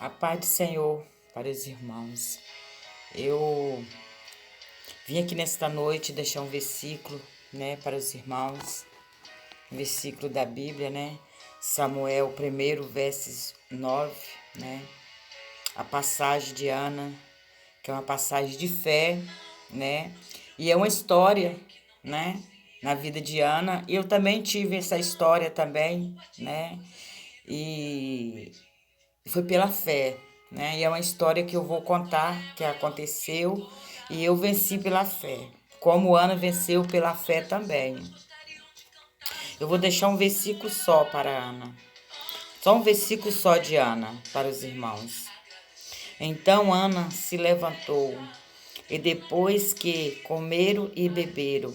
A paz do Senhor para os irmãos. Eu vim aqui nesta noite deixar um versículo, né, para os irmãos. Um versículo da Bíblia, né? Samuel 1, versos 9, né? A passagem de Ana, que é uma passagem de fé, né? E é uma história, né? Na vida de Ana. E eu também tive essa história também, né? E foi pela fé, né? E é uma história que eu vou contar, que aconteceu, e eu venci pela fé. Como Ana venceu pela fé também. Eu vou deixar um versículo só para Ana. Só um versículo só de Ana para os irmãos. Então Ana se levantou, e depois que comeram e beberam,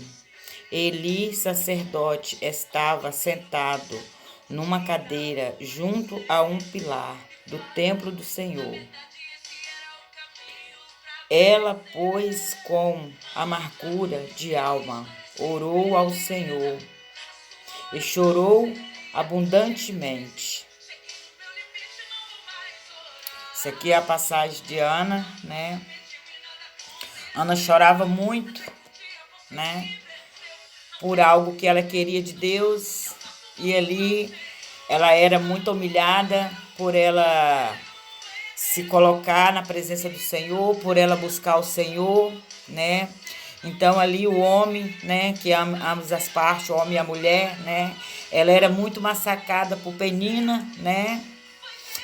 Eli, sacerdote, estava sentado numa cadeira junto a um pilar do templo do Senhor. Ela, pois, com amargura de alma, orou ao Senhor e chorou abundantemente. Isso aqui é a passagem de Ana, né? Ana chorava muito, né? Por algo que ela queria de Deus. E ali ela era muito humilhada por ela se colocar na presença do Senhor, por ela buscar o Senhor, né? Então ali o homem, né, que ambas as partes, o homem e a mulher, né, ela era muito massacrada por Penina, né?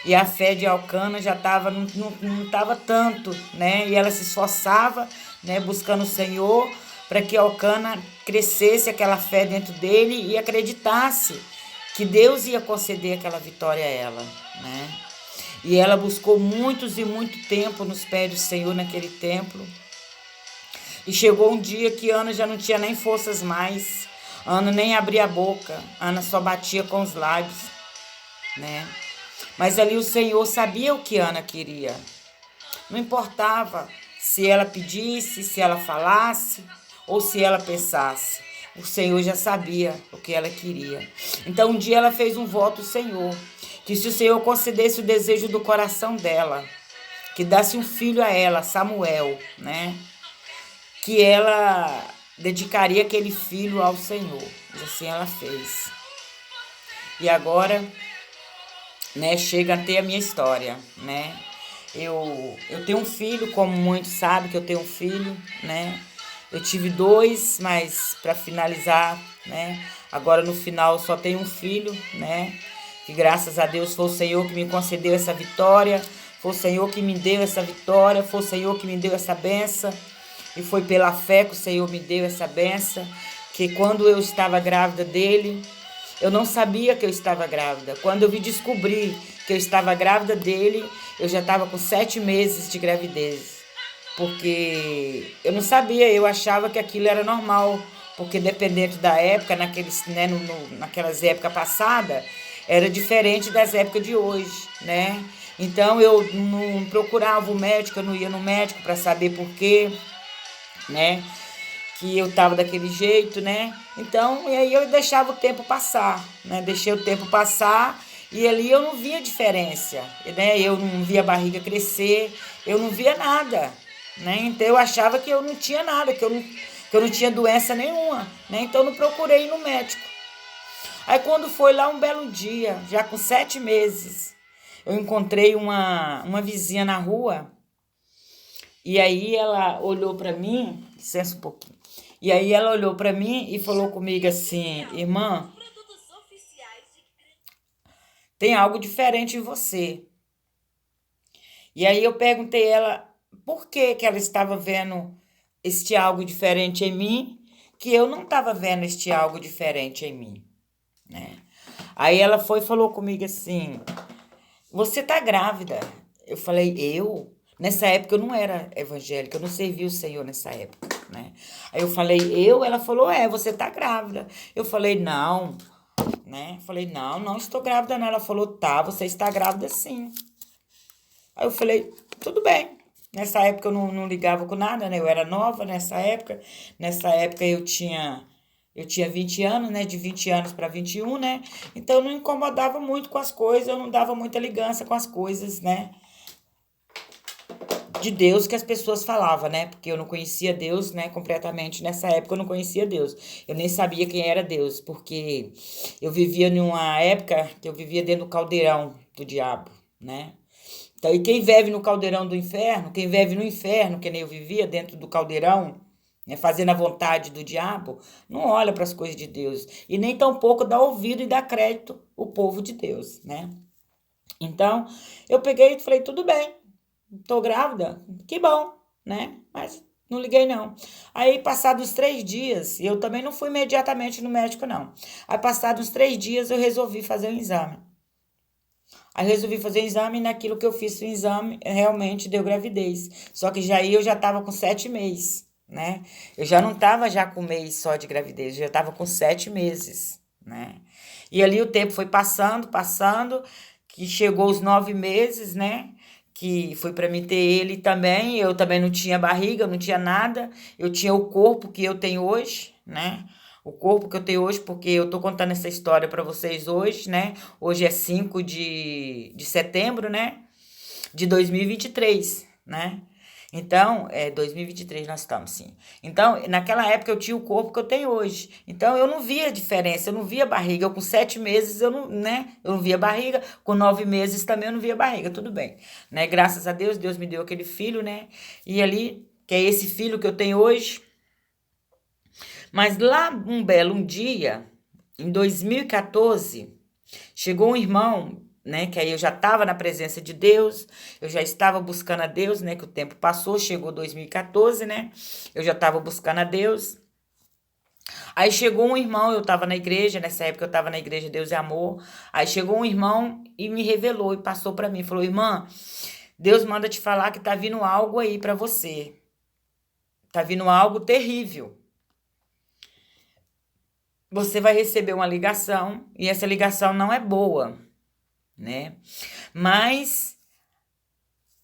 E a fé de Elcana já estava não estava tanto, né? E ela se esforçava, né, buscando o Senhor para que Elcana crescesse aquela fé dentro dele e acreditasse que Deus ia conceder aquela vitória a ela, né? E ela buscou muitos e muito tempo nos pés do Senhor naquele templo. E chegou um dia que Ana já não tinha nem forças mais. Ana nem abria a boca. Ana só batia com os lábios, né? Mas ali o Senhor sabia o que Ana queria. Não importava se ela pedisse, se ela falasse ou se ela pensasse. O Senhor já sabia o que ela queria. Então um dia ela fez um voto ao Senhor, que se o Senhor concedesse o desejo do coração dela, que desse um filho a ela, Samuel, né? Que ela dedicaria aquele filho ao Senhor. E assim ela fez. E agora, né, chega a ter a minha história, né? Eu tenho um filho, como muitos sabem que eu tenho um filho, né? Eu tive dois, mas para finalizar, né? Agora no final só tenho um filho, né? Que graças a Deus foi o Senhor que me concedeu essa vitória, foi o Senhor que me deu essa vitória, foi o Senhor que me deu essa benção. E foi pela fé que o Senhor me deu essa benção, que quando eu estava grávida dele, eu não sabia que eu estava grávida. Quando eu vi descobrir que eu estava grávida dele, eu já estava com 7 meses de gravidez. Porque eu não sabia, eu achava que aquilo era normal. Porque dependendo da época, né, naquelas épocas passadas, era diferente das épocas de hoje, né? Então eu não procurava o médico, eu não ia no médico para saber por quê, né? Que eu tava daquele jeito, né? Então, e aí eu deixava o tempo passar, né? Deixei o tempo passar e ali eu não via diferença, né? Eu não via a barriga crescer, eu não via nada, né? Então eu achava que eu não tinha nada, que eu não tinha doença nenhuma, né? Então eu não procurei ir no médico. Aí quando foi lá um belo dia, já com 7 meses, eu encontrei uma vizinha na rua. E aí ela olhou para mim, licença um pouquinho. E aí ela olhou para mim e falou comigo assim: "Irmã, tem algo diferente em você". E aí eu perguntei a ela por que que ela estava vendo este algo diferente em mim, que eu não estava vendo este algo diferente em mim, né? Aí ela foi e falou comigo assim: "Você tá grávida". Eu falei: "Eu?". Nessa época eu não era evangélica, eu não servia o Senhor nessa época, né? Aí eu falei: "Eu?". Ela falou: "É, você tá grávida". Eu falei: "Não", né? Falei: "Não, não estou grávida não". Ela falou: "Tá, você está grávida sim". Aí eu falei: "Tudo bem". Nessa época eu não ligava com nada, né? Eu era nova nessa época. Nessa época eu tinha 20 anos, né? De 20 anos para 21, né? Então eu não incomodava muito com as coisas, eu não dava muita ligança com as coisas, né? de Deus que as pessoas falavam, né? Porque eu não conhecia Deus, né, completamente. Nessa época eu não conhecia Deus. Eu nem sabia quem era Deus, porque eu vivia numa época que eu vivia dentro do caldeirão do diabo, né? Então, e quem vive no caldeirão do inferno, quem vive no inferno, que nem eu vivia dentro do caldeirão, né, fazendo a vontade do diabo, não olha para as coisas de Deus e nem tampouco dá ouvido e dá crédito o povo de Deus, né? Então, eu peguei e falei, tudo bem, tô grávida, que bom, né? Mas não liguei não. Aí, passados 3 dias, eu também não fui imediatamente no médico, não. Aí, passados 3 dias, eu resolvi fazer um exame. Aí resolvi fazer o exame e naquilo que eu fiz o exame realmente deu gravidez. Só que já aí eu já estava com 7 meses, né? Eu já não estava já com um mês só de gravidez, eu já estava com 7 meses, né? E ali o tempo foi passando, passando, que chegou os 9 meses, né? Que foi para mim ter ele também. Eu também não tinha barriga, não tinha nada. Eu tinha o corpo que eu tenho hoje, né? O corpo que eu tenho hoje, porque eu tô contando essa história para vocês hoje, né? Hoje é 5 de setembro, né? De 2023, né? Então, 2023 nós estamos, sim. Então, naquela época eu tinha o corpo que eu tenho hoje. Então, eu não via diferença, eu não via barriga. Eu com 7 meses, eu não, né? Eu não via barriga. Com 9 meses também eu não via barriga, tudo bem. Né? Graças a Deus, Deus me deu aquele filho, né? E ali, que é esse filho que eu tenho hoje. Mas lá, um belo dia, em 2014, chegou um irmão, né, que aí eu já estava na presença de Deus, eu já estava buscando a Deus, né, que o tempo passou, chegou 2014, né, eu já estava buscando a Deus. Aí chegou um irmão, eu estava na igreja, nessa época eu estava na igreja Deus é Amor. Aí chegou um irmão e me revelou e passou para mim, falou: "Irmã, Deus manda te falar que tá vindo algo aí para você. Tá vindo algo terrível. Você vai receber uma ligação e essa ligação não é boa, né? Mas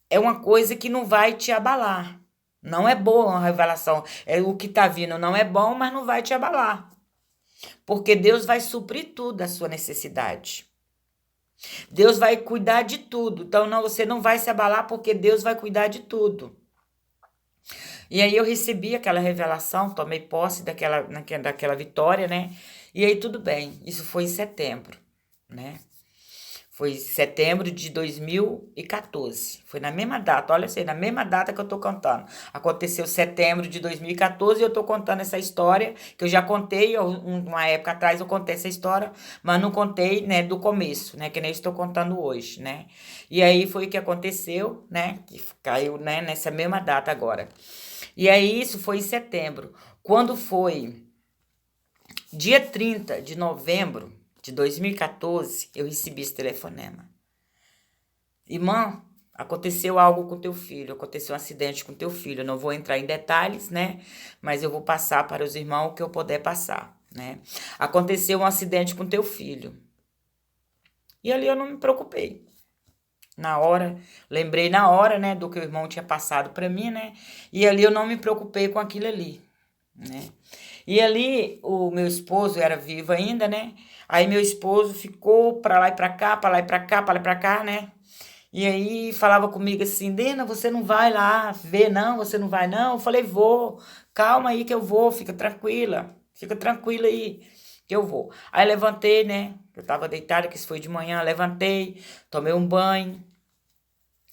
é uma coisa que não vai te abalar. Não é boa uma revelação. É o que tá vindo não é bom, mas não vai te abalar, porque Deus vai suprir tudo a sua necessidade. Deus vai cuidar de tudo. Então não, você não vai se abalar porque Deus vai cuidar de tudo. E aí eu recebi aquela revelação, tomei posse daquela vitória, né? E aí tudo bem. Isso foi em setembro, né? Foi em setembro de 2014. Foi na mesma data, olha assim, na mesma data que eu tô contando. Aconteceu setembro de 2014 e eu tô contando essa história, que eu já contei, uma época atrás eu contei essa história, mas não contei, né, do começo, né, que nem estou contando hoje, né? E aí foi o que aconteceu, né, que caiu, né, nessa mesma data agora. E aí isso foi em setembro. Quando foi dia 30 de novembro de 2014, eu recebi esse telefonema. Irmã, aconteceu algo com teu filho, aconteceu um acidente com teu filho. Eu não vou entrar em detalhes, né? Mas eu vou passar para os irmãos o que eu puder passar, né? Aconteceu um acidente com teu filho. E ali eu não me preocupei. Na hora, lembrei na hora, né, do que o irmão tinha passado para mim, né? E ali eu não me preocupei com aquilo ali, né? E ali o meu esposo era vivo ainda, né? Aí meu esposo ficou para lá e para cá, para lá e para cá, para lá e para cá, né? E aí falava comigo assim: "Dena, você não vai lá ver não? Você não vai não?" Eu falei: "Vou. Calma aí que eu vou, fica tranquila. Fica tranquila aí que eu vou." Aí levantei, né? Eu tava deitada, que isso foi de manhã, levantei, tomei um banho.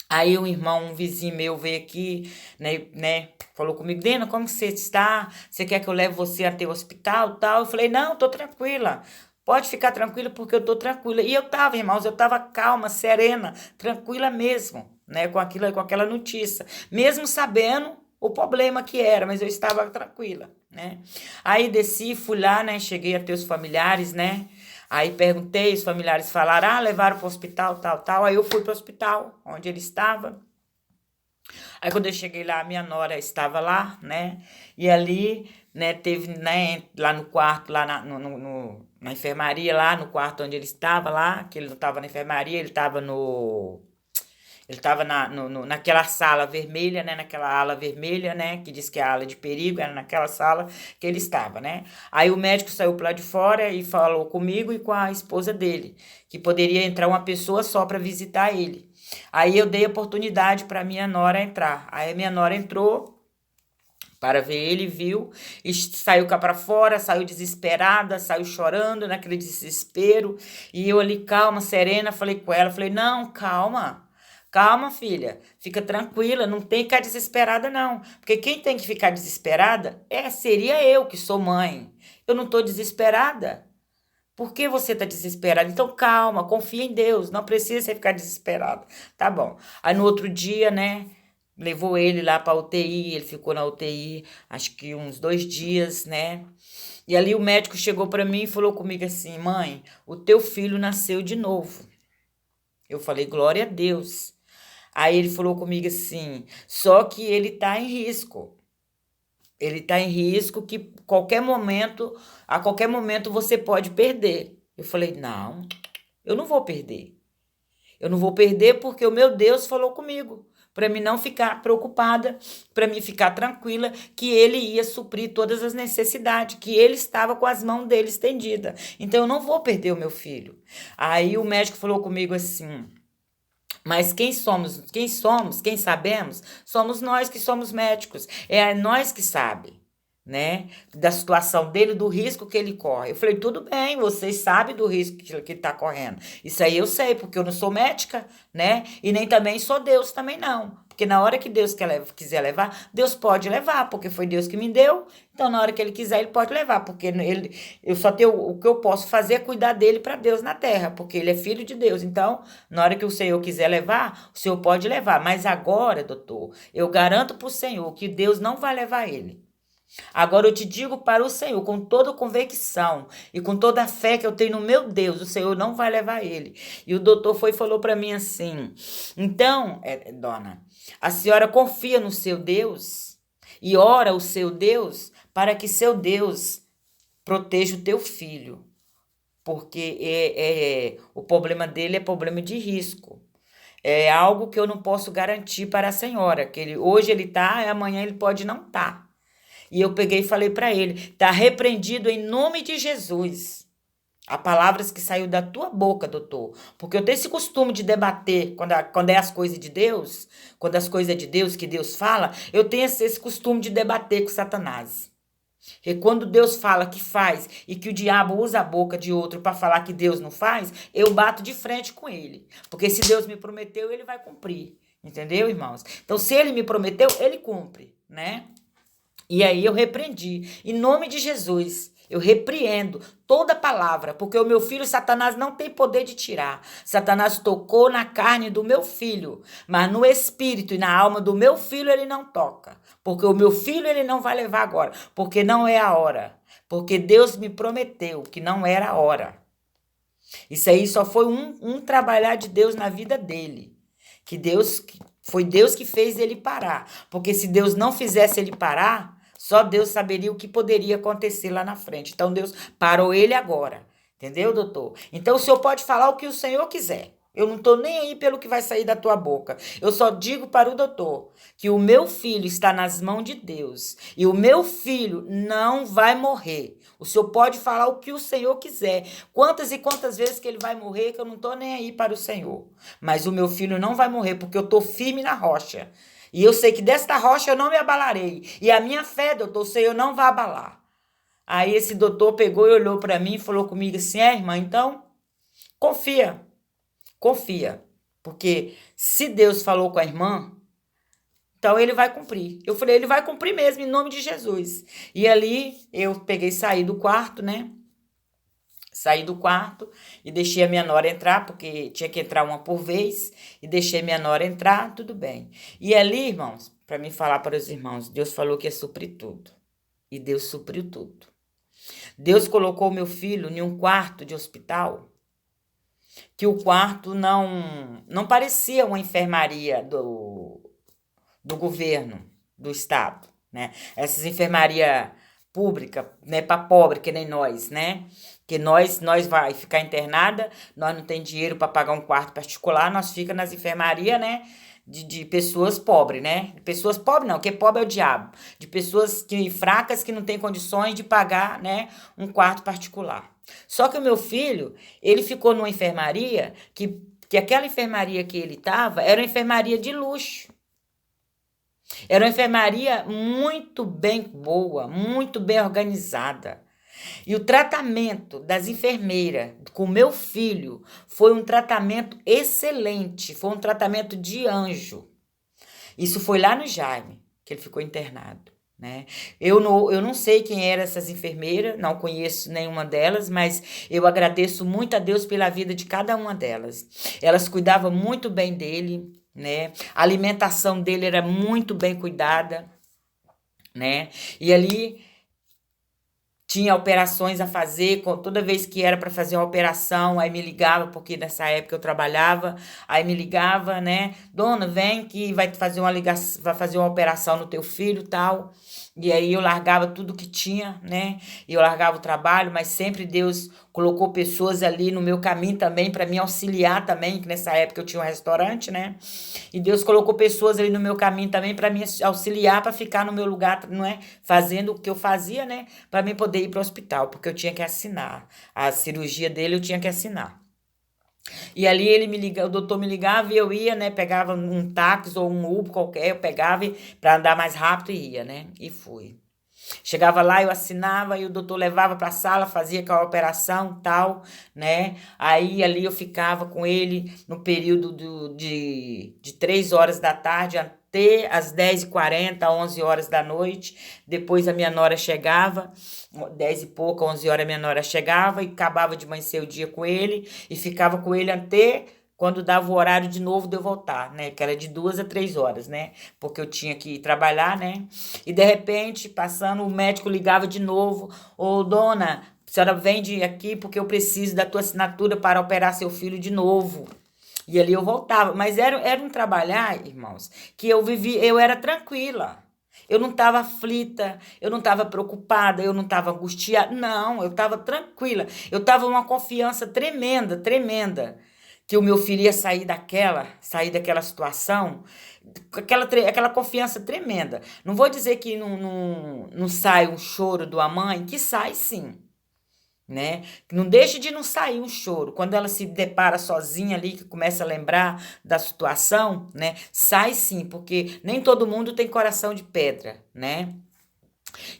Aí um irmão, um vizinho meu veio aqui, né, falou comigo: "Dena, como que você está? Você quer que eu leve você até o hospital, tal?" Eu falei: "Não, tô tranquila. Pode ficar tranquila porque eu tô tranquila." E eu tava, irmãos, eu tava calma, serena, tranquila mesmo, né, com aquilo, com aquela notícia, mesmo sabendo o problema que era, mas eu estava tranquila, né? Aí desci, fui lá, né, cheguei até os familiares, né? Aí perguntei, os familiares falaram: "Ah, levaram para o hospital, tal, tal." Aí eu fui para o hospital, onde ele estava. Aí quando eu cheguei lá, a minha nora estava lá, né? E ali, né, teve, né, lá no quarto, lá na enfermaria, lá no quarto onde ele estava lá, que ele não estava na enfermaria, ele estava no... Ele estava naquela sala vermelha, né? Naquela ala vermelha, né? Que diz que é a ala de perigo, era naquela sala que ele estava, né? Aí o médico saiu para lá de fora e falou comigo e com a esposa dele, que poderia entrar uma pessoa só para visitar ele. Aí eu dei oportunidade para minha nora entrar. Aí a minha nora entrou para ver ele, viu, e saiu cá para fora, saiu desesperada, saiu chorando naquele desespero, e eu ali calma, serena, falei com ela, falei, não, calma, calma, filha, fica tranquila, não tem que ficar desesperada não, porque quem tem que ficar desesperada seria eu, que sou mãe, eu não tô desesperada. Por que você tá desesperada? Então calma, confia em Deus, não precisa você ficar desesperado. Tá bom. Aí no outro dia, né, levou ele lá pra UTI, ele ficou na UTI, acho que uns 2 dias, né? E ali o médico chegou pra mim e falou comigo assim: mãe, o teu filho nasceu de novo. Eu falei: glória a Deus. Aí ele falou comigo assim: só que ele tá em risco. Ele tá em risco que a qualquer momento você pode perder. Eu falei: não, eu não vou perder. Eu não vou perder porque o meu Deus falou comigo, para mim não ficar preocupada, para mim ficar tranquila que ele ia suprir todas as necessidades, que ele estava com as mãos dele estendidas. Então eu não vou perder o meu filho. Aí o médico falou comigo assim: mas quem somos, quem sabemos, somos nós que somos médicos. É nós que sabe, né? Da situação dele, do risco que ele corre. Eu falei, tudo bem, vocês sabem do risco que ele tá correndo. Isso aí eu sei, porque eu não sou médica, né? E nem também sou Deus, também não. Porque na hora que Deus quiser levar, Deus pode levar, porque foi Deus que me deu. Então, na hora que ele quiser, ele pode levar, porque eu só tenho o que eu posso fazer é cuidar dele para Deus na terra, porque ele é filho de Deus. Então, na hora que o Senhor quiser levar, o Senhor pode levar. Mas agora, doutor, eu garanto para o Senhor que Deus não vai levar ele. Agora eu te digo para o Senhor, com toda convicção e com toda a fé que eu tenho no meu Deus, o Senhor não vai levar ele. E o doutor foi e falou para mim assim: então, dona, a senhora confia no seu Deus e ora o seu Deus para que seu Deus proteja o teu filho, porque o problema dele é problema de risco. É algo que eu não posso garantir para a senhora, que hoje ele tá, e amanhã ele pode não estar. E eu peguei e falei para ele: tá repreendido em nome de Jesus. A palavras que saiu da tua boca, doutor. Porque eu tenho esse costume de debater quando é as coisas de Deus, quando as coisas é de Deus, que Deus fala, eu tenho esse costume de debater com Satanás. E quando Deus fala que faz e que o diabo usa a boca de outro para falar que Deus não faz, eu bato de frente com ele. Porque se Deus me prometeu, ele vai cumprir. Entendeu, irmãos? Então, se ele me prometeu, ele cumpre, né? E aí eu repreendi. Em nome de Jesus, eu repreendo toda palavra, porque o meu filho, Satanás, não tem poder de tirar. Satanás tocou na carne do meu filho, mas no espírito e na alma do meu filho ele não toca. Porque o meu filho ele não vai levar agora, porque não é a hora. Porque Deus me prometeu que não era a hora. Isso aí só foi um trabalhar de Deus na vida dele. Foi Deus que fez ele parar. Porque se Deus não fizesse ele parar, só Deus saberia o que poderia acontecer lá na frente. Então Deus parou ele agora. Entendeu, doutor? Então o senhor pode falar o que o senhor quiser. Eu não estou nem aí pelo que vai sair da tua boca. Eu só digo para o doutor que o meu filho está nas mãos de Deus. E o meu filho não vai morrer. O senhor pode falar o que o senhor quiser. Quantas e quantas vezes que ele vai morrer, que eu não estou nem aí para o senhor. Mas o meu filho não vai morrer, porque eu estou firme na rocha. E eu sei que desta rocha eu não me abalarei. E a minha fé, doutor, o Senhor não vai abalar. Aí esse doutor pegou e olhou para mim e falou comigo assim: irmã, então confia. Confia. Porque se Deus falou com a irmã, então ele vai cumprir. Eu falei: ele vai cumprir mesmo, em nome de Jesus. E ali eu peguei e saí do quarto, né? Saí do quarto e deixei a minha nora entrar, porque tinha que entrar uma por vez, e deixei minha nora entrar, tudo bem. E ali, irmãos, para mim falar para os irmãos, Deus falou que ia suprir tudo. E Deus supriu tudo. Deus colocou meu filho em um quarto de hospital, que o quarto não parecia uma enfermaria do governo, do estado, né? Essas enfermaria pública, né, para pobre, que nem nós, né? Que nós vai ficar internada, nós não tem dinheiro para pagar um quarto particular, nós fica nas enfermarias, né? De pessoas pobres, né? Pessoas pobres não, porque pobre é o diabo. De pessoas fracas que não têm condições de pagar, né, um quarto particular. Só que o meu filho, ele ficou numa enfermaria que que aquela enfermaria que ele estava era uma enfermaria de luxo. Era uma enfermaria muito bem boa, muito bem organizada. E o tratamento das enfermeiras com meu filho foi um tratamento excelente, foi um tratamento de anjo. Isso foi lá no Jaime, que ele ficou internado, né? Eu não sei quem eram essas enfermeiras, não conheço nenhuma delas, mas eu agradeço muito a Deus pela vida de cada uma delas. Elas cuidavam muito bem dele, né? A alimentação dele era muito bem cuidada, né? E ali tinha operações a fazer, toda vez que era para fazer uma operação, aí me ligava, porque nessa época eu trabalhava, aí me ligava, né? Dona, vem que vai fazer uma ligação, vai fazer uma operação no teu filho, tal. E aí eu largava tudo que tinha, né? E eu largava o trabalho, mas sempre Deus colocou pessoas ali no meu caminho também para me auxiliar também, que nessa época eu tinha um restaurante, né? E Deus colocou pessoas ali no meu caminho também para me auxiliar, para ficar no meu lugar, não é? Fazendo o que eu fazia, né? Para mim poder ir para o hospital, porque eu tinha que assinar. A cirurgia dele eu tinha que assinar. E ali ele me liga, o doutor me ligava e eu ia, né? Pegava um táxi ou um Uber qualquer, eu pegava para andar mais rápido e ia, né? E fui. Chegava lá, eu assinava e o doutor levava para a sala, fazia aquela operação tal, né? Aí ali eu ficava com ele no período de 3 horas da tarde até as 10h40, 11 horas da noite. Depois a minha nora chegava, 10 e pouco, 11 horas a minha nora chegava e acabava de amanhecer o dia com ele e ficava com ele até quando dava o horário de novo de eu voltar, né? Que era de 2 a 3 horas, né? Porque eu tinha que ir trabalhar, né? E de repente, passando, o médico ligava de novo. Ô, dona, a senhora vem aqui porque eu preciso da tua assinatura para operar seu filho de novo. E ali eu voltava. Mas era um trabalhar, irmãos, que eu era tranquila. Eu não estava aflita, eu não estava preocupada, eu não estava angustiada. Não, eu estava tranquila. Eu estava numa confiança tremenda, tremenda que o meu filho ia sair daquela situação, aquela confiança tremenda. Não vou dizer que não sai um choro de uma mãe, que sai sim, né? Não deixe de não sair um choro. Quando ela se depara sozinha ali, que começa a lembrar da situação, né? Sai sim, porque nem todo mundo tem coração de pedra, né?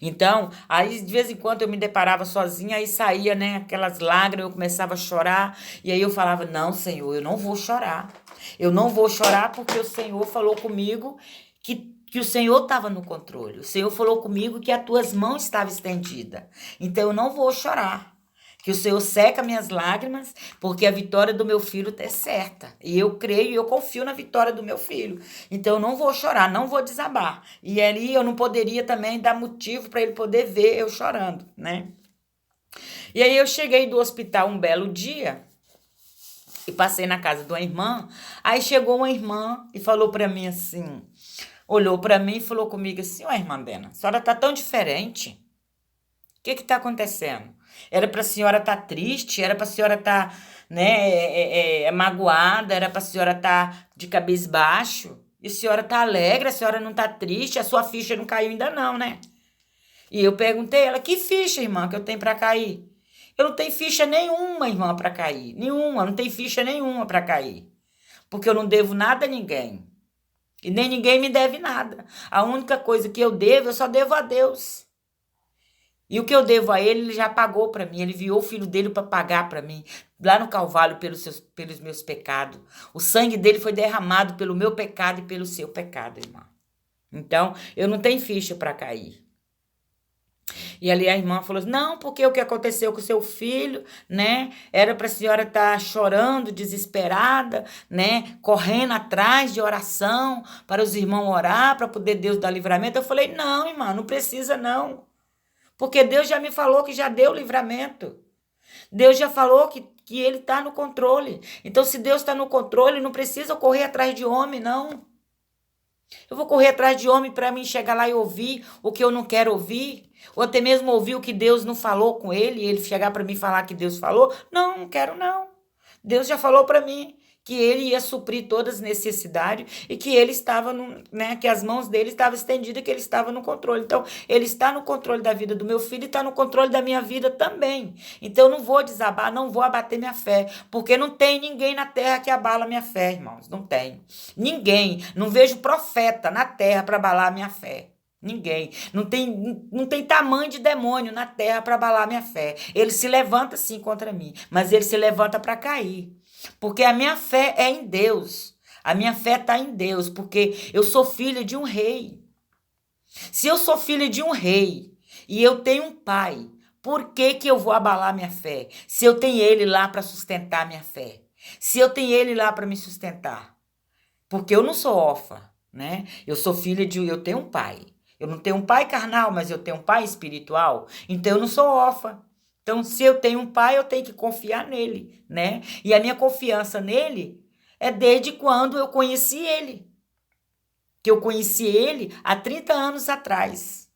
Então, aí de vez em quando eu me deparava sozinha, aí saía, né, aquelas lágrimas, eu começava a chorar, e aí eu falava: "Não, Senhor, eu não vou chorar. Eu não vou chorar porque o Senhor falou comigo que o Senhor estava no controle. O Senhor falou comigo que as tuas mãos estavam estendidas. Então eu não vou chorar. Que o Senhor seca minhas lágrimas, porque a vitória do meu filho é certa. E eu creio e eu confio na vitória do meu filho. Então eu não vou chorar, não vou desabar. E ali eu não poderia também dar motivo para ele poder ver eu chorando, né? E aí eu cheguei do hospital um belo dia e passei na casa de uma irmã. Aí chegou uma irmã e falou para mim assim, olhou para mim e falou comigo assim: "Ó, irmã Dena, a senhora tá tão diferente. O que está acontecendo? Era para a senhora estar triste, era para a senhora estar, né, magoada, era para a senhora estar de cabisbaixo. E a senhora está alegre, a senhora não está triste, a sua ficha não caiu ainda não, né?" E eu perguntei a ela: "Que ficha, irmã, que eu tenho para cair?" "Eu não tenho ficha nenhuma, irmã, para cair. Nenhuma, não tem ficha nenhuma para cair. Porque eu não devo nada a ninguém. E nem ninguém me deve nada. A única coisa que eu devo, eu só devo a Deus. E o que eu devo a ele já pagou para mim. Ele enviou o filho dele para pagar para mim, lá no Calvário, pelos meus pecados. O sangue dele foi derramado pelo meu pecado e pelo seu pecado, irmã. Então, eu não tenho ficha para cair." E ali a irmã falou assim: "Não, porque o que aconteceu com o seu filho, né? Era para a senhora estar chorando, desesperada, né? Correndo atrás de oração, para os irmãos orar, para poder Deus dar livramento." Eu falei: "Não, irmã, não precisa não. Porque Deus já me falou que já deu livramento. Deus já falou que ele está no controle. Então, se Deus está no controle, não precisa correr atrás de homem, não. Eu vou correr atrás de homem para mim chegar lá e ouvir o que eu não quero ouvir, ou até mesmo ouvir o que Deus não falou com ele, e ele chegar para mim e falar que Deus falou. Não, não quero não. Deus já falou para mim que ele ia suprir todas as necessidades e que ele estava, né, que as mãos dele estavam estendidas, que ele estava no controle. Então, ele está no controle da vida do meu filho e está no controle da minha vida também. Então, eu não vou desabar, não vou abater minha fé, porque não tem ninguém na terra que abala minha fé, irmãos. Não tem. Ninguém. Não vejo profeta na terra para abalar a minha fé. Ninguém. Não tem tamanho de demônio na terra para abalar minha fé. Ele se levanta sim contra mim, mas ele se levanta para cair. Porque a minha fé é em Deus. A minha fé está em Deus, porque eu sou filha de um rei. Se eu sou filha de um rei e eu tenho um pai, por que que eu vou abalar minha fé? Se eu tenho ele lá para sustentar minha fé. Se eu tenho ele lá para me sustentar. Porque eu não sou órfã, né? Eu sou filha de... Eu tenho um pai. Eu não tenho um pai carnal, mas eu tenho um pai espiritual. Então, eu não sou órfã. Então, se eu tenho um pai, eu tenho que confiar nele, né? E a minha confiança nele é desde quando eu conheci ele. Que eu conheci ele há 30 anos atrás.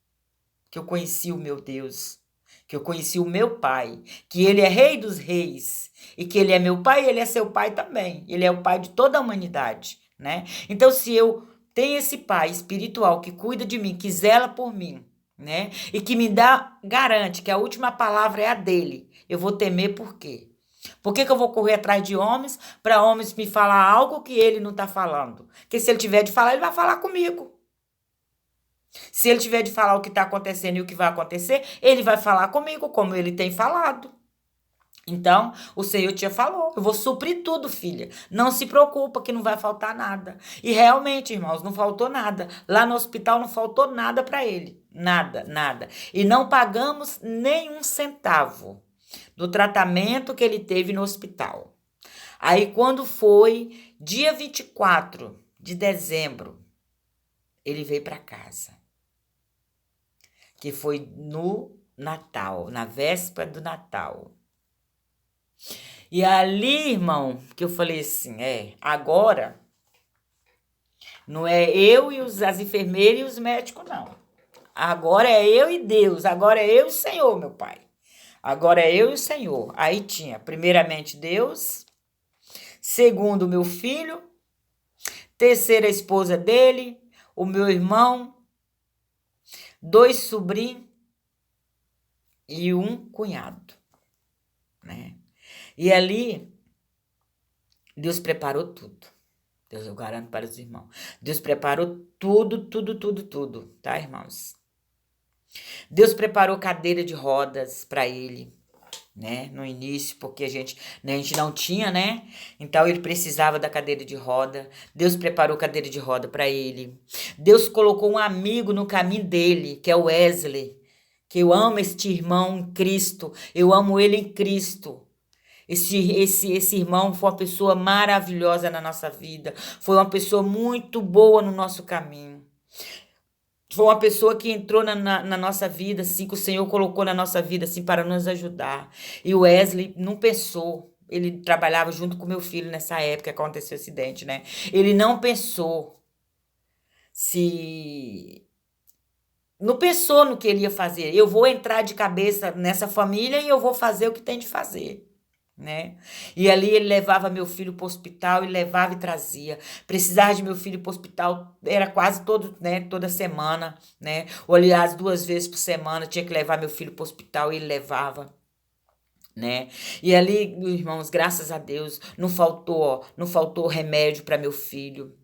Que eu conheci o meu Deus. Que eu conheci o meu pai. Que ele é rei dos reis. E que ele é meu pai, ele é seu pai também. Ele é o pai de toda a humanidade, né? Então, se eu tenho esse pai espiritual que cuida de mim, que zela por mim, né? E que me garante que a última palavra é a dele. Eu vou temer por quê? Por que que eu vou correr atrás de homens para homens me falar algo que ele não está falando? Porque se ele tiver de falar, ele vai falar comigo. Se ele tiver de falar o que está acontecendo e o que vai acontecer, ele vai falar comigo, como ele tem falado. Então, o Senhor te falou, eu vou suprir tudo, filha. Não se preocupa que não vai faltar nada. E realmente, irmãos, não faltou nada. Lá no hospital não faltou nada para ele. Nada, nada. E não pagamos nem um centavo do tratamento que ele teve no hospital. Aí, quando foi dia 24 de dezembro, ele veio para casa. Que foi no Natal, na véspera do Natal. E ali, irmão, que eu falei assim, agora não é eu e as enfermeiras e os médicos, não. Agora é eu e Deus, agora é eu e o Senhor, meu pai. Agora é eu e o Senhor. Aí tinha, primeiramente, Deus, segundo, meu filho, terceira, a esposa dele, o meu irmão, 2 sobrinhos e um cunhado, né? E ali, Deus preparou tudo. Deus, eu garanto para os irmãos. Deus preparou tudo, tudo, tudo, tudo, tá, irmãos? Deus preparou cadeira de rodas para ele, né? No início, porque a gente não tinha, né? Então ele precisava da cadeira de roda. Deus preparou cadeira de roda para ele. Deus colocou um amigo no caminho dele, que é o Wesley, que eu amo este irmão em Cristo. Eu amo ele em Cristo. Esse irmão foi uma pessoa maravilhosa na nossa vida. Foi uma pessoa muito boa no nosso caminho. Foi uma pessoa que entrou na nossa vida, assim, que o Senhor colocou na nossa vida, assim, para nos ajudar. E o Wesley não pensou. Ele trabalhava junto com meu filho nessa época que aconteceu o acidente, né? Ele não pensou Não pensou no que ele ia fazer. Eu vou entrar de cabeça nessa família e eu vou fazer o que tem de fazer, né? E ali ele levava meu filho para o hospital e levava e trazia. Precisava de meu filho para o hospital, era quase toda semana, né? Ou aliás, 2 vezes por semana, tinha que levar meu filho para o hospital e ele levava, né? E ali, irmãos, graças a Deus, não faltou remédio para meu filho.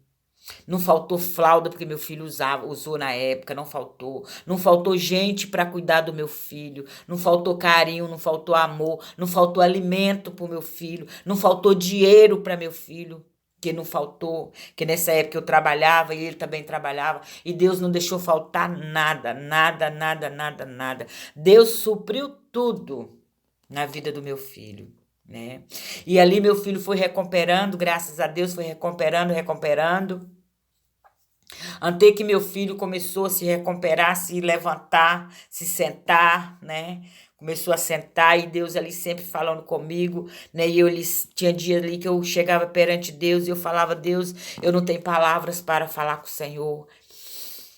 Não faltou fralda, porque meu filho usou na época, não faltou. Não faltou gente para cuidar do meu filho. Não faltou carinho, não faltou amor, não faltou alimento para o meu filho. Não faltou dinheiro para meu filho, que não faltou. Que nessa época eu trabalhava e ele também trabalhava. E Deus não deixou faltar nada, nada, nada, nada, nada. Deus supriu tudo na vida do meu filho, né? E ali meu filho foi recuperando, graças a Deus, foi recuperando. Até que meu filho começou a se recuperar, se levantar, se sentar, né? Começou a sentar e Deus ali sempre falando comigo, né? E tinha dia ali que eu chegava perante Deus e eu falava, Deus, eu não tenho palavras para falar com o Senhor.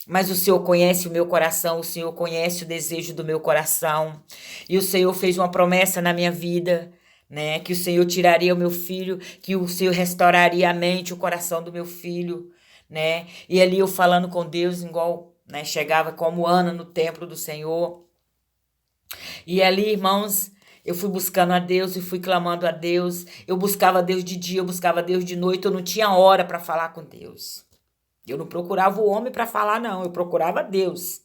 Mas o Senhor conhece o meu coração, o Senhor conhece o desejo do meu coração. E o Senhor fez uma promessa na minha vida, né? Que o Senhor tiraria o meu filho, que o Senhor restauraria a mente, o coração do meu filho, né? E ali eu falando com Deus, igual, né? Chegava como Ana no templo do Senhor. E ali, irmãos, eu fui buscando a Deus e fui clamando a Deus. Eu buscava a Deus de dia, eu buscava a Deus de noite. Eu não tinha hora para falar com Deus. Eu não procurava o homem para falar, não. Eu procurava Deus,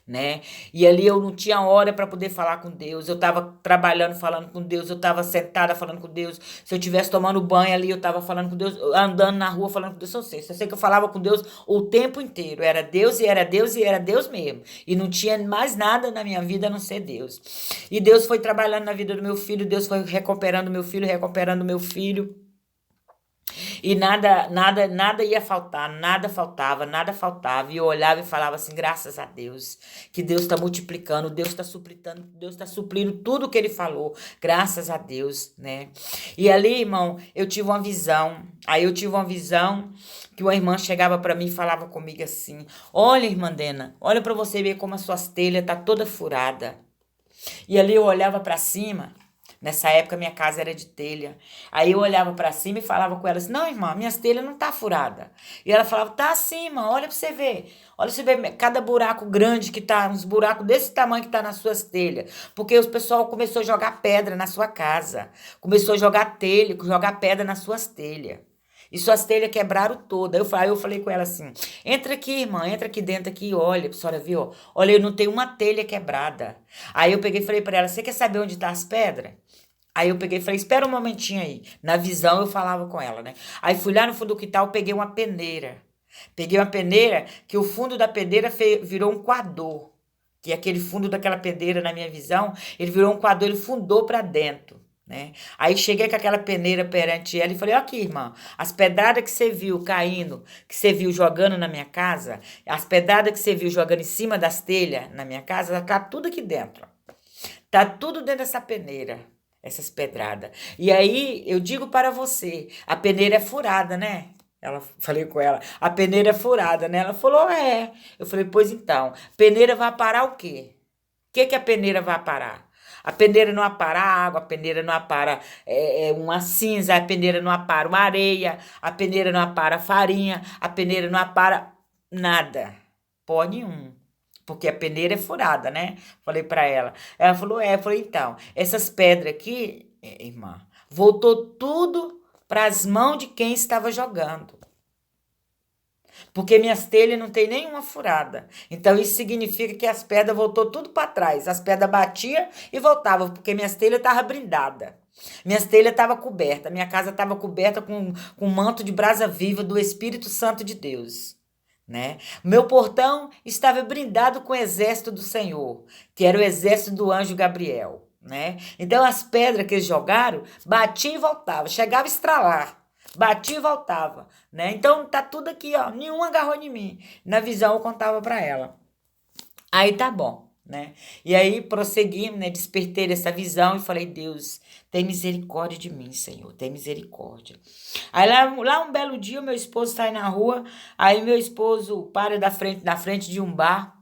né? E ali eu não tinha hora para poder falar com Deus. Eu estava trabalhando, falando com Deus. Eu estava sentada falando com Deus. Se eu estivesse tomando banho ali, eu estava falando com Deus. Andando na rua falando com Deus. Eu sei que eu falava com Deus o tempo inteiro. Era Deus e era Deus e era Deus mesmo. E não tinha mais nada na minha vida a não ser Deus. E Deus foi trabalhando na vida do meu filho. Deus foi recuperando meu filho, recuperando meu filho. E nada ia faltar, nada faltava. E eu olhava e falava assim, graças a Deus, que Deus está multiplicando, Deus está suprindo, Deus está suprindo tudo que ele falou, graças a Deus, né? E ali, irmão, eu tive uma visão. Aí eu tive uma visão que uma irmã chegava para mim e falava comigo assim, olha, irmã Dena, olha para você ver como as suas telhas tá toda furada. E ali eu olhava para cima. Nessa época minha casa era de telha. Aí eu olhava para cima e falava com ela assim, não, irmã, minhas telhas não tá furada. E ela falava, tá sim, irmã, olha para você ver. Olha pra você ver cada buraco grande que tá, uns buracos desse tamanho que tá nas suas telhas. Porque o pessoal começou a jogar pedra na sua casa. Começou a jogar telha, jogar pedra nas suas telhas. E suas telhas quebraram todas. Aí eu falei com ela assim, entra aqui, irmã, entra aqui dentro aqui e olha, a senhora viu? Olha, eu não tenho uma telha quebrada. Aí eu peguei e falei para ela, você quer saber onde tá as pedras? Aí eu peguei e falei, espera um momentinho aí. Na visão eu falava com ela, né? Aí fui lá no fundo do quintal, peguei uma peneira. Peguei uma peneira, que o fundo da peneira virou um coador. Que aquele fundo daquela peneira, na minha visão, ele virou um coador, ele fundou para dentro, né? Aí cheguei com aquela peneira perante ela e falei, ó aqui, irmã, as pedradas que você viu caindo, que você viu jogando na minha casa, as pedradas que você viu jogando em cima das telhas na minha casa, tá tudo aqui dentro. Tá tudo dentro dessa peneira. Essas pedradas. E aí, eu digo para você, a peneira é furada, né? Falei com ela, a peneira é furada, né? Ela falou, é. Eu falei, pois então, peneira vai parar o quê? O que que a peneira vai parar? A peneira não apara água, a peneira não apara uma cinza, a peneira não apara uma areia, a peneira não apara farinha, a peneira não apara nada, pó nenhum. Porque a peneira é furada, né? Falei pra ela. Ela falou, eu falei, então, essas pedras aqui, irmã, voltou tudo para as mãos de quem estava jogando. Porque minhas telhas não tem nenhuma furada. Então isso significa que as pedras voltou tudo para trás. As pedras batiam e voltavam, porque minhas telhas estavam blindadas. Minhas telhas estavam cobertas. Minha casa estava coberta com um manto de brasa viva do Espírito Santo de Deus. Né? Meu portão estava brindado com o exército do Senhor, que era o exército do anjo Gabriel, né? Então as pedras que eles jogaram, batia e voltava, chegava a estralar, batia e voltava, né? Então tá tudo aqui, ó, nenhum agarrou em mim. Na visão eu contava para ela. Aí tá bom, né? E aí prosseguimos, né? Despertei dessa visão e falei, Deus, tem misericórdia de mim, Senhor, tem misericórdia. Aí lá um belo dia, meu esposo sai na rua, aí meu esposo para na frente de um bar,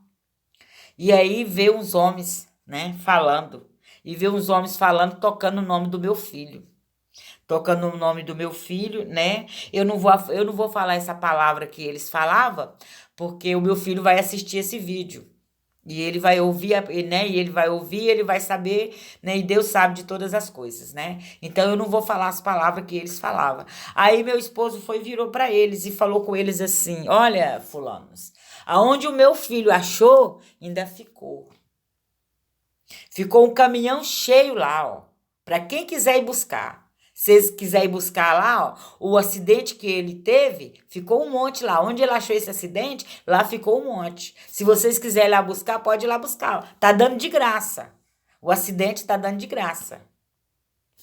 e aí vê uns homens, né, falando. E vê uns homens falando, tocando o nome do meu filho. Tocando o nome do meu filho, né? Eu não vou falar essa palavra que eles falavam, porque o meu filho vai assistir esse vídeo. E ele vai ouvir, né? E ele vai ouvir, ele vai saber, né? E Deus sabe de todas as coisas, né? Então eu não vou falar as palavras que eles falavam. Aí meu esposo virou para eles e falou com eles assim: olha, fulanos, aonde o meu filho achou, ainda ficou. Ficou um caminhão cheio lá, ó. Para quem quiser ir buscar. Se vocês quiserem ir buscar lá, ó, o acidente que ele teve, ficou um monte lá. Onde ele achou esse acidente, lá ficou um monte. Se vocês quiserem ir lá buscar, pode ir lá buscar. Tá dando de graça. O acidente tá dando de graça.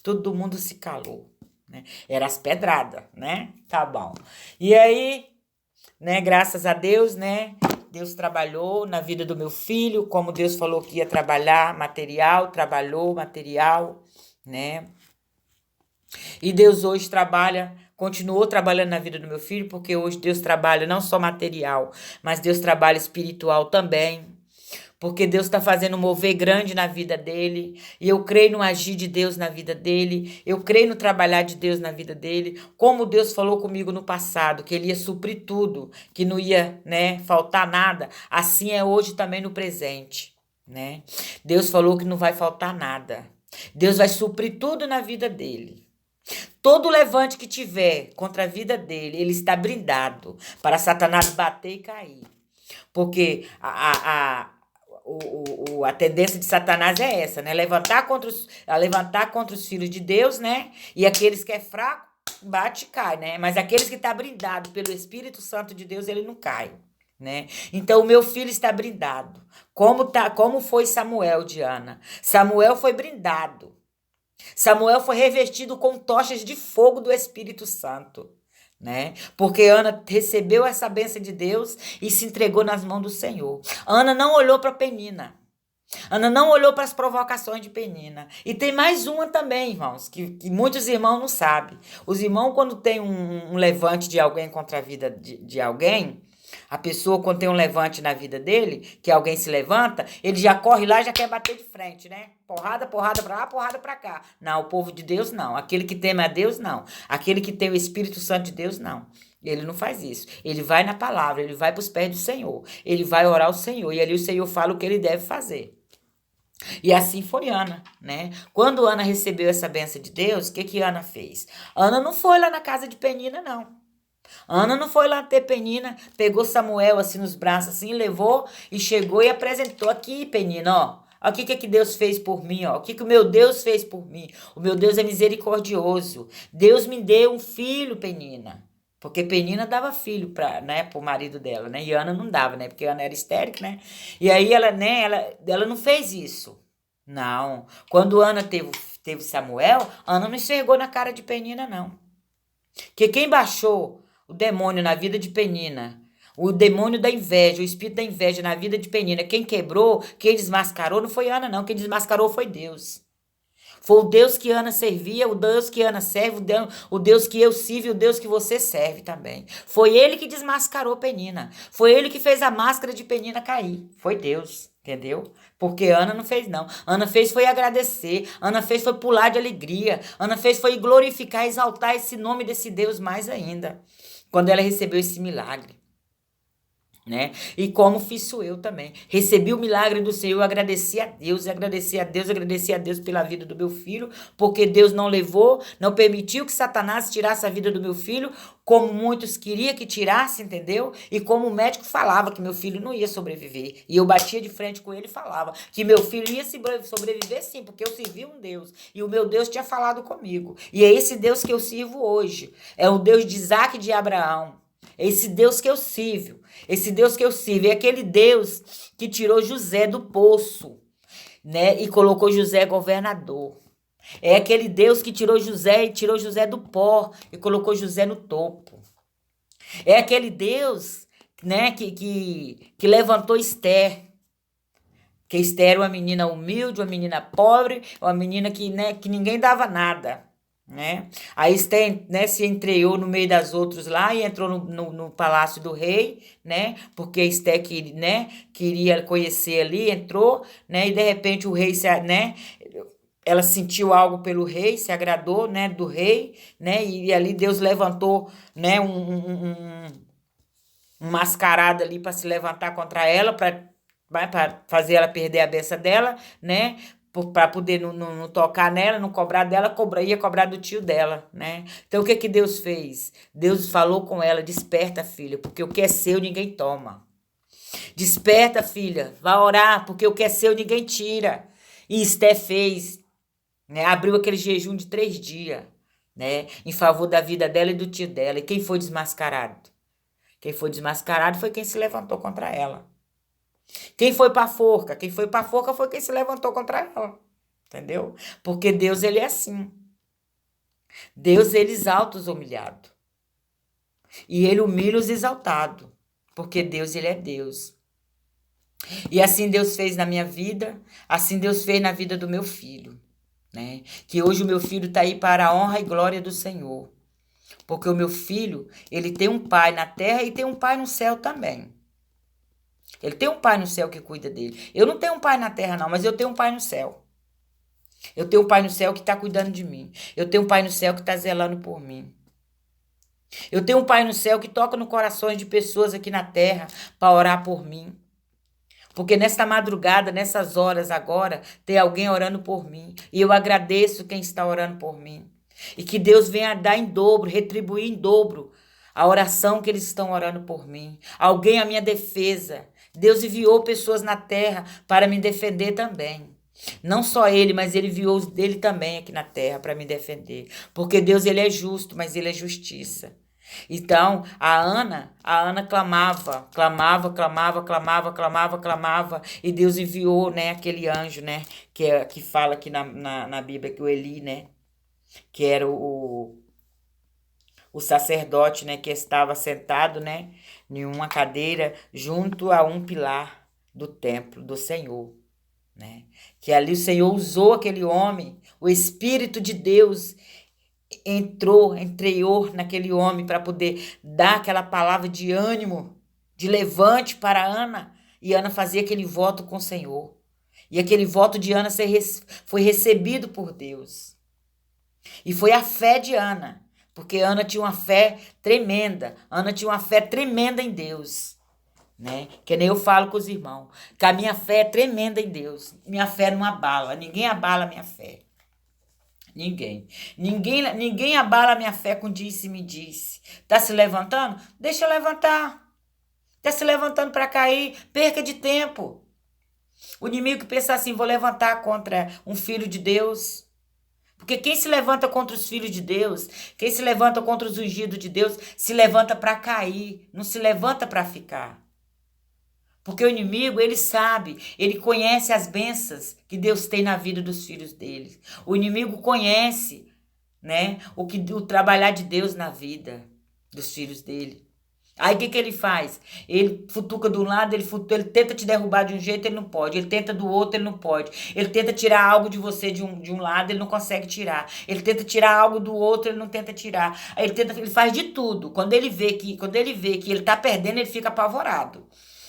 Todo mundo se calou, né? Era as pedradas, né? Tá bom. E aí, né, graças a Deus, né? Deus trabalhou na vida do meu filho, como Deus falou que ia trabalhar material, trabalhou material, né? E Deus hoje continuou trabalhando na vida do meu filho, porque hoje Deus trabalha não só material, mas Deus trabalha espiritual também. porque Deus está fazendo um mover grande na vida dele, e eu creio no agir de Deus na vida dele, eu creio no trabalhar de Deus na vida dele, como Deus falou comigo no passado, que ele ia suprir tudo, que não ia, né, faltar nada, assim é hoje também no presente, né? Deus falou que não vai faltar nada. Deus vai suprir tudo na vida dele. Todo levante que tiver contra a vida dele, ele está brindado para Satanás bater e cair. Porque a tendência de Satanás é essa, né? Levantar contra os filhos de Deus, né? E aqueles que é fraco, bate e cai, né? Mas aqueles que está brindado pelo Espírito Santo de Deus, ele não cai, né? Então o meu filho está brindado. Como foi Samuel, Diana? Samuel foi brindado. Samuel foi revestido com tochas de fogo do Espírito Santo, né? Porque Ana recebeu essa bênção de Deus e se entregou nas mãos do Senhor. Ana não olhou para Penina. Ana não olhou para as provocações de Penina. E tem mais uma também, irmãos, que muitos irmãos não sabem. Os irmãos, quando tem um levante de alguém contra a vida de alguém, a pessoa, quando tem um levante na vida dele, que alguém se levanta, ele já corre lá e já quer bater de frente, né? Porrada pra lá, porrada pra cá. Não, o povo de Deus não. Aquele que teme a Deus, não. Aquele que tem o Espírito Santo de Deus, não. Ele não faz isso. Ele vai na palavra, ele vai para os pés do Senhor. Ele vai orar ao Senhor. E ali o Senhor fala o que ele deve fazer. E assim foi Ana, né? Quando Ana recebeu essa bênção de Deus, o que Ana fez? Ana não foi lá na casa de Penina, não. Ana não foi lá ter Penina, pegou Samuel assim nos braços, assim, levou e chegou e apresentou aqui, Penina, ó. Olha o que Deus fez por mim, ó. O que o meu Deus fez por mim. O meu Deus é misericordioso. Deus me deu um filho, Penina. Porque Penina dava filho para, né, pro marido dela, né? E Ana não dava, né? Porque Ana era histérica, né? E aí ela, né, ela não fez isso. Não. Quando Ana teve Samuel, Ana não enxergou na cara de Penina, não. Que quem baixou o demônio na vida de Penina, o demônio da inveja, o espírito da inveja na vida de Penina, quem quebrou, quem desmascarou, não foi Ana, não. Quem desmascarou foi Deus. Foi o Deus que Ana servia, o Deus que Ana serve, o Deus que eu sirvo e o Deus que você serve também. Foi ele que desmascarou Penina. Foi ele que fez a máscara de Penina cair. Foi Deus, entendeu? Porque Ana não fez, não. Ana fez foi agradecer. Ana fez foi pular de alegria. Ana fez foi glorificar, exaltar esse nome desse Deus mais ainda. Quando ela recebeu esse milagre. Né? E como fiz eu também. Recebi o milagre do Senhor, agradeci a Deus, agradeci a Deus pela vida do meu filho, porque Deus não levou, não permitiu que Satanás tirasse a vida do meu filho, como muitos queriam que tirasse, entendeu? E como o médico falava que meu filho não ia sobreviver. E eu batia de frente com ele e falava que meu filho ia sobreviver sim, porque eu servi um Deus. E o meu Deus tinha falado comigo. E é esse Deus que eu sirvo hoje. É o Deus de Isaac e de Abraão. É esse Deus que eu sirvo. Esse Deus que eu sirvo é aquele Deus que tirou José do poço, né? E colocou José governador. É aquele Deus que tirou José do pó e colocou José no topo. É aquele Deus, né, que levantou Esther. Que Esther era uma menina humilde, uma menina pobre, uma menina que, né, que ninguém dava nada. Né? A Esther, né, se entreou no meio das outras lá e entrou no palácio do rei, né? Porque Esther né, queria conhecer ali, entrou, né? E de repente o rei, né? Ela sentiu algo pelo rei, se agradou, né, do rei, né? E ali Deus levantou, né, um mascarado ali para se levantar contra ela, para fazer ela perder a beça dela, né? Para poder não tocar nela, não cobrar dela, ia cobrar do tio dela, né? Então, o que Deus fez? Deus falou com ela, desperta, filha, porque o que é seu ninguém toma. Desperta, filha, vá orar, porque o que é seu ninguém tira. E Esté fez, né? Abriu aquele jejum de 3 dias, né? Em favor da vida dela e do tio dela. E quem foi desmascarado? Quem foi desmascarado foi quem se levantou contra ela. Quem foi para a forca? Quem foi para a forca foi quem se levantou contra ela. Entendeu? Porque Deus, ele é assim. Deus, ele exalta os humilhados. E ele humilha os exaltados. Porque Deus, ele é Deus. E assim Deus fez na minha vida, assim Deus fez na vida do meu filho. Né? Que hoje o meu filho está aí para a honra e glória do Senhor. Porque o meu filho, ele tem um pai na terra e tem um pai no céu também. Ele tem um pai no céu que cuida dele. Eu não tenho um pai na terra, não, mas eu tenho um pai no céu. Eu tenho um pai no céu que está cuidando de mim. Eu tenho um pai no céu que está zelando por mim. Eu tenho um pai no céu que toca no corações de pessoas aqui na terra para orar por mim. Porque nesta madrugada, nessas horas agora, tem alguém orando por mim. E eu agradeço quem está orando por mim. E que Deus venha dar em dobro, retribuir em dobro a oração que eles estão orando por mim. Alguém à minha defesa. Deus enviou pessoas na terra para me defender também. Não só ele, mas ele enviou os dele também aqui na terra para me defender. Porque Deus, ele é justo, mas ele é justiça. Então, a Ana clamava, e Deus enviou, né, aquele anjo, né, que fala aqui na Bíblia, que o Eli, né, que era o sacerdote, né, que estava sentado, né, em uma cadeira junto a um pilar do templo do Senhor, né, que ali o Senhor usou aquele homem, o Espírito de Deus estreou naquele homem para poder dar aquela palavra de ânimo, de levante para Ana. E Ana fazia aquele voto com o Senhor. E aquele voto de Ana foi recebido por Deus. E foi a fé de Ana, porque Ana tinha uma fé tremenda. Ana tinha uma fé tremenda em Deus, né? Que nem eu falo com os irmãos, que a minha fé é tremenda em Deus. Minha fé não abala, ninguém abala a minha fé. Ninguém abala a minha fé com disse-me disse. Tá se levantando? Deixa eu levantar. Tá se levantando para cair, perca de tempo. O inimigo que pensa assim, vou levantar contra um filho de Deus. Porque quem se levanta contra os filhos de Deus, quem se levanta contra os ungidos de Deus, se levanta para cair, não se levanta para ficar. Porque o inimigo, ele sabe, ele conhece as bênçãos que Deus tem na vida dos filhos dele. O inimigo conhece, né, o trabalhar de Deus na vida dos filhos dele. Aí o que ele faz? Ele futuca de um lado, ele tenta te derrubar de um jeito, ele não pode. Ele tenta do outro, ele não pode. Ele tenta tirar algo de você de um lado, ele não consegue tirar. Ele tenta tirar algo do outro, ele não tenta tirar. Aí ele faz de tudo. Quando ele vê que ele tá perdendo, ele fica apavorado.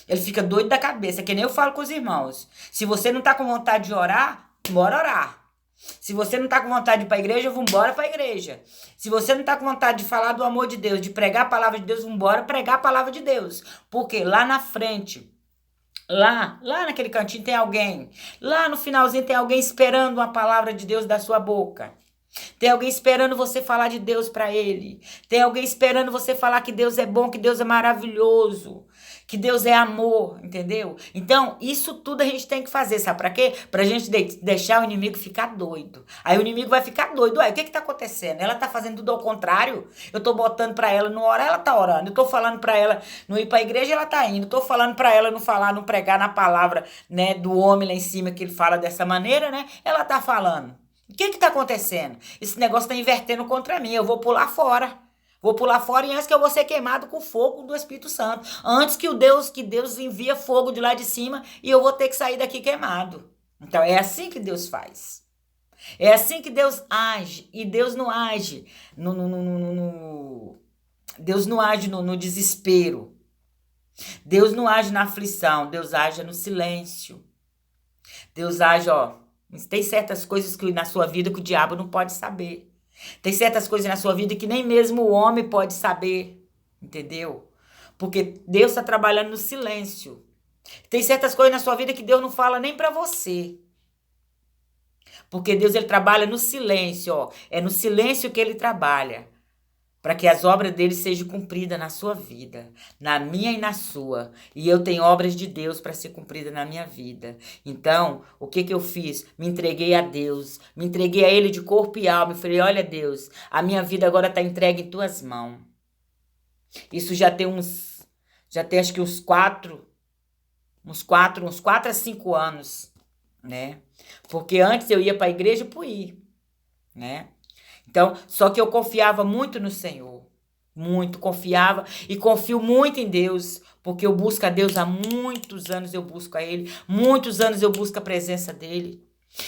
Ele fica doido da cabeça, que nem eu falo com os irmãos. Se você não tá com vontade de orar, bora orar. Se você não tá com vontade de ir pra igreja, vambora pra igreja. Se você não tá com vontade de falar do amor de Deus, de pregar a palavra de Deus, vambora pregar a palavra de Deus. Porque lá na frente, lá naquele cantinho tem alguém. Lá no finalzinho tem alguém esperando uma palavra de Deus da sua boca. Tem alguém esperando você falar de Deus para ele. Tem alguém esperando você falar que Deus é bom, que Deus é maravilhoso, que Deus é amor, entendeu? Então, isso tudo a gente tem que fazer, sabe para quê? Pra gente deixar o inimigo ficar doido. Aí o inimigo vai ficar doido. Ué, o que tá acontecendo? Ela tá fazendo tudo ao contrário? Eu tô botando pra ela não orar, ela tá orando. Eu tô falando pra ela não ir pra igreja, ela tá indo. Eu tô falando pra ela não falar, não pregar na palavra, né, do homem lá em cima, que ele fala dessa maneira, né? Ela tá falando. O que tá acontecendo? Esse negócio tá invertendo contra mim. Eu vou pular fora. Vou pular fora e antes que eu vou ser queimado com fogo do Espírito Santo. Antes que Deus envia fogo de lá de cima e eu vou ter que sair daqui queimado. Então é assim que Deus faz. É assim que Deus age. E Deus não age Deus não age no desespero. Deus não age na aflição. Deus age no silêncio. Deus age, ó. Tem certas coisas que na sua vida que o diabo não pode saber. Tem certas coisas na sua vida que nem mesmo o homem pode saber. Entendeu? Porque Deus está trabalhando no silêncio. Tem certas coisas na sua vida que Deus não fala nem para você. Porque Deus, ele trabalha no silêncio, ó. É no silêncio que ele trabalha. Para que as obras dele sejam cumpridas na sua vida, na minha e na sua. E eu tenho obras de Deus para ser cumprida na minha vida. Então, o que eu fiz? Me entreguei a Deus, me entreguei a ele de corpo e alma. E falei, olha Deus, a minha vida agora está entregue em tuas mãos. Isso já tem acho que uns 4 a 5 anos, né? Porque antes eu ia para a igreja por ir, né? Então, só que eu confiava muito no Senhor. Muito, confiava e confio muito em Deus. Porque eu busco a Deus há muitos anos, eu busco a Ele. Muitos anos eu busco a presença dEle.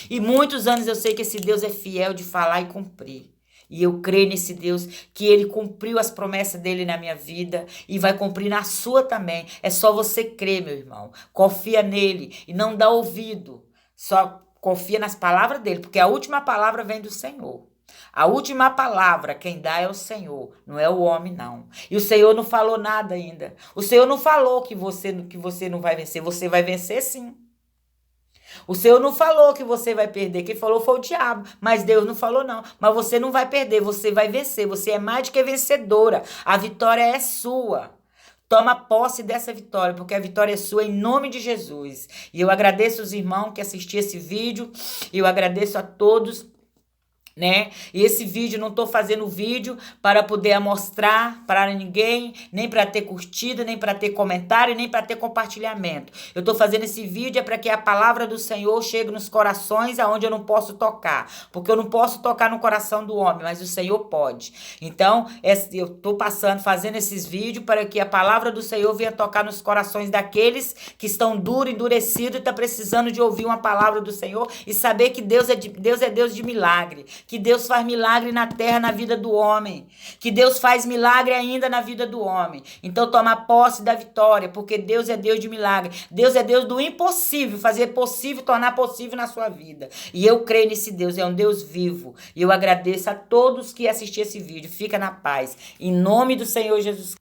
E muitos anos eu sei que esse Deus é fiel de falar e cumprir. E eu creio nesse Deus que Ele cumpriu as promessas dEle na minha vida e vai cumprir na sua também. É só você crer, meu irmão. Confia nele e não dá ouvido. Só confia nas palavras dEle, porque a última palavra vem do Senhor. A última palavra quem dá é o Senhor, não é o homem, não. E o Senhor não falou nada ainda. O Senhor não falou que você não vai vencer. Você vai vencer sim. O Senhor não falou que você vai perder. Quem falou foi o diabo. Mas Deus não falou, não. Mas você não vai perder, você vai vencer. Você é mais do que vencedora. A vitória é sua. Toma posse dessa vitória, porque a vitória é sua em nome de Jesus. E eu agradeço os irmãos que assistiram esse vídeo. Eu agradeço a todos, né? E esse vídeo, não tô fazendo vídeo para poder mostrar para ninguém, nem para ter curtido, nem para ter comentário, nem para ter compartilhamento. Eu tô fazendo esse vídeo é para que a palavra do Senhor chegue nos corações aonde eu não posso tocar, porque eu não posso tocar no coração do homem, mas o Senhor pode. Então, eu tô fazendo esses vídeos para que a palavra do Senhor venha tocar nos corações daqueles que estão duros, endurecidos e estão precisando de ouvir uma palavra do Senhor e saber que Deus é Deus de milagre. Que Deus faz milagre na terra, na vida do homem. Que Deus faz milagre ainda na vida do homem. Então toma posse da vitória, porque Deus é Deus de milagre. Deus é Deus do impossível, fazer possível, tornar possível na sua vida. E eu creio nesse Deus, é um Deus vivo. E eu agradeço a todos que assistiram esse vídeo. Fica na paz. Em nome do Senhor Jesus Cristo.